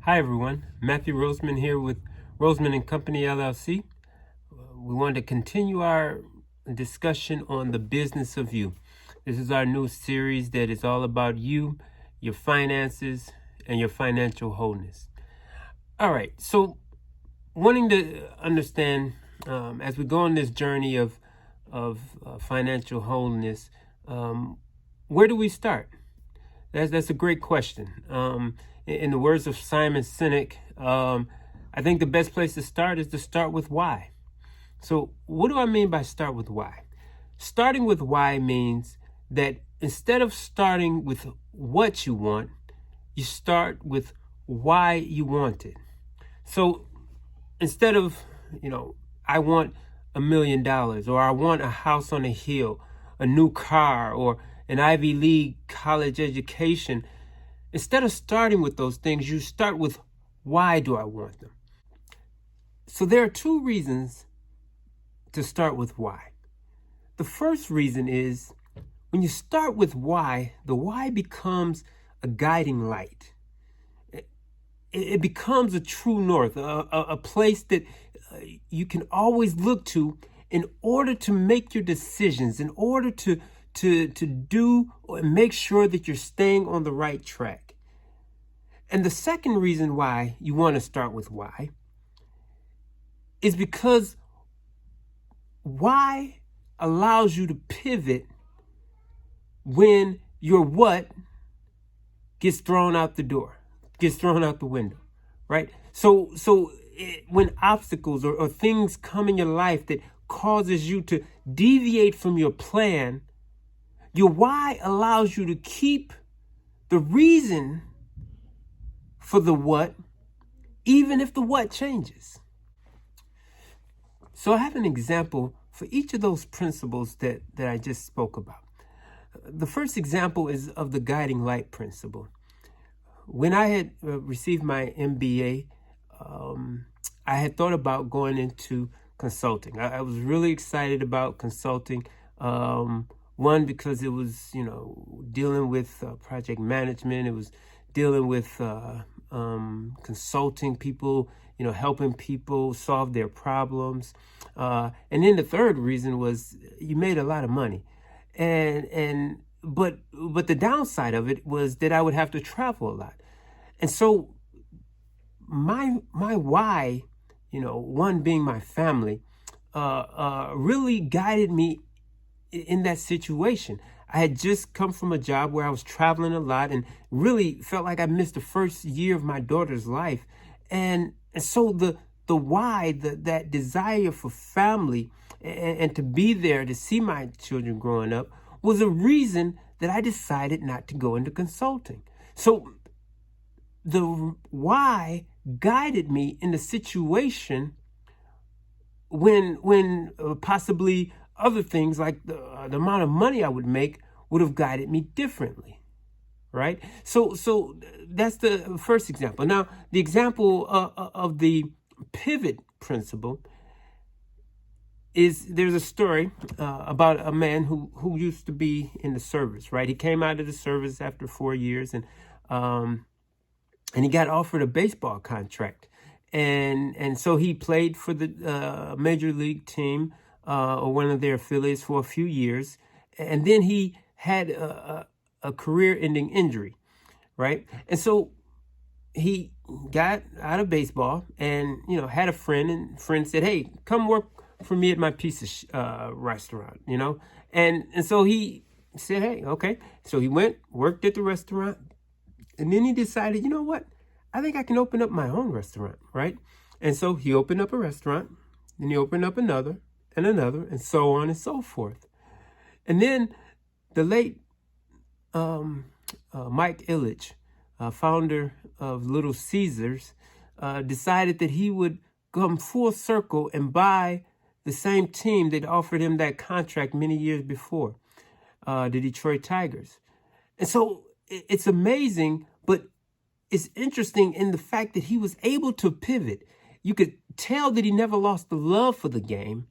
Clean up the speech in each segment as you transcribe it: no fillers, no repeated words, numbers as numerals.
Hi everyone, Matthew Roseman here with Roseman and Company LLC. We want to continue our discussion on the business of you. This is our new series that is all about you, your finances, and your financial wholeness. All right, so wanting to understand as we go on this journey of financial wholeness, where do we start? That's a great question. In the words of Simon Sinek, I think the best place to start is to start with why. So what do I mean by start with why? Starting with why means that instead of starting with what you want, you start with why you want it. So instead of, I want $1 million, or I want a house on a hill, a new car, or an Ivy League college education, instead of starting with those things, you start with why do I want them? So there are two reasons to start with why. The first reason is when you start with why, the why becomes a guiding light. It becomes a true north, a place that you can always look to in order to make your decisions, in order to do or make sure that you're staying on the right track. And the second reason why you want to start with why is because why allows you to pivot when your what gets thrown out the door, gets thrown out the window, right? So when obstacles or things come in your life that causes you to deviate from your plan, your why allows you to keep the reason for the what, even if the what changes. So I have an example for each of those principles that I just spoke about. The first example is of the guiding light principle. When I had received my MBA, I had thought about going into consulting. I was really excited about consulting. One, because it was, dealing with project management. It was dealing with consulting people, helping people solve their problems. And then the third reason was you made a lot of money. But the downside of it was that I would have to travel a lot. And so my why, one being my family, really guided me in that situation. I had just come from a job where I was traveling a lot and really felt like I missed the first year of my daughter's life. And so the why, that desire for family and to be there to see my children growing up was a reason that I decided not to go into consulting. So the why guided me in the situation when possibly other things like the amount of money I would make would have guided me differently, right? So that's the first example. Now, the example of the pivot principle is there's a story about a man who used to be in the service, right? He came out of the service after 4 years and he got offered a baseball contract. And so he played for the major league team or one of their affiliates for a few years. And then he had a career-ending injury, right? And so he got out of baseball and, had a friend, and friend said, hey, come work for me at my pizza restaurant, And so he said, hey, okay. So he went, worked at the restaurant, and then he decided, you know what? I think I can open up my own restaurant, right? And so he opened up a restaurant, then he opened up another, and so on and so forth. And then the late Mike Ilitch, founder of Little Caesars, decided that he would come full circle and buy the same team that offered him that contract many years before, the Detroit Tigers. And so it's amazing, but it's interesting in the fact that he was able to pivot. You could tell that he never lost the love for the game,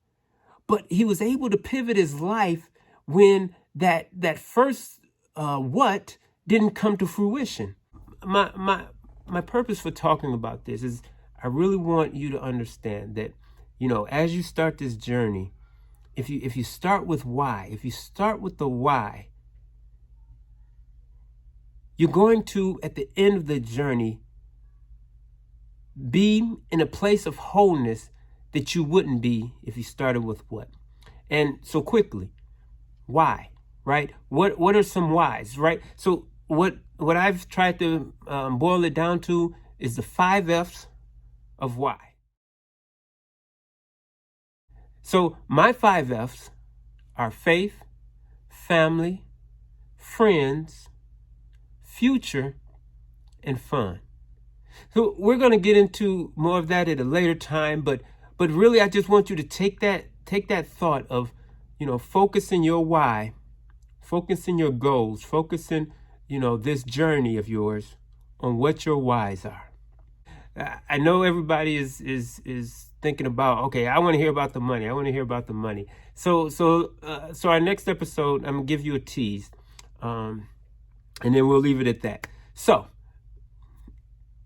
but he was able to pivot his life when that first what didn't come to fruition. My my purpose for talking about this is I really want you to understand that, as you start this journey, if you start with why, if you start with the why, you're going to, at the end of the journey, be in a place of wholeness that you wouldn't be if you started with what. And so quickly, why, right? What are some whys, right? So what I've tried to boil it down to is the 5 F's of why. So my 5 F's are faith, family, friends, future, and fun. So we're going to get into more of that at a later time, but really I just want you to take that thought of, focusing your why, focusing your goals, focusing, this journey of yours on what your whys are. I know everybody is thinking about, okay, I want to hear about the money. I want to hear about the money. So our next episode, I'm gonna give you a tease, and then we'll leave it at that. So,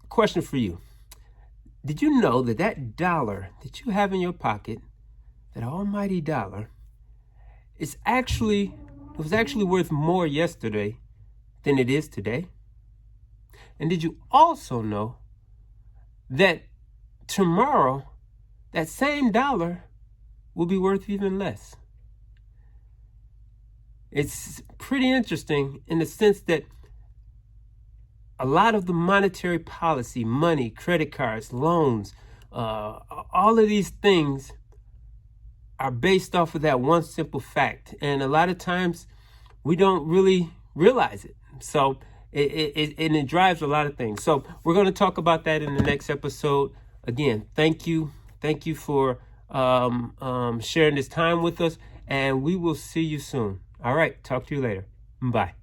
question for you: did you know that dollar that you have in your pocket, that almighty dollar, was actually worth more yesterday than it is today? And did you also know that tomorrow that same dollar will be worth even less? It's pretty interesting in the sense that a lot of the monetary policy, money, credit cards, loans, all of these things are based off of that one simple fact. And a lot of times we don't really realize it. So it drives a lot of things. So we're going to talk about that in the next episode. Again, thank you for sharing this time with us, and we will see you soon. All right, talk to you later. Bye.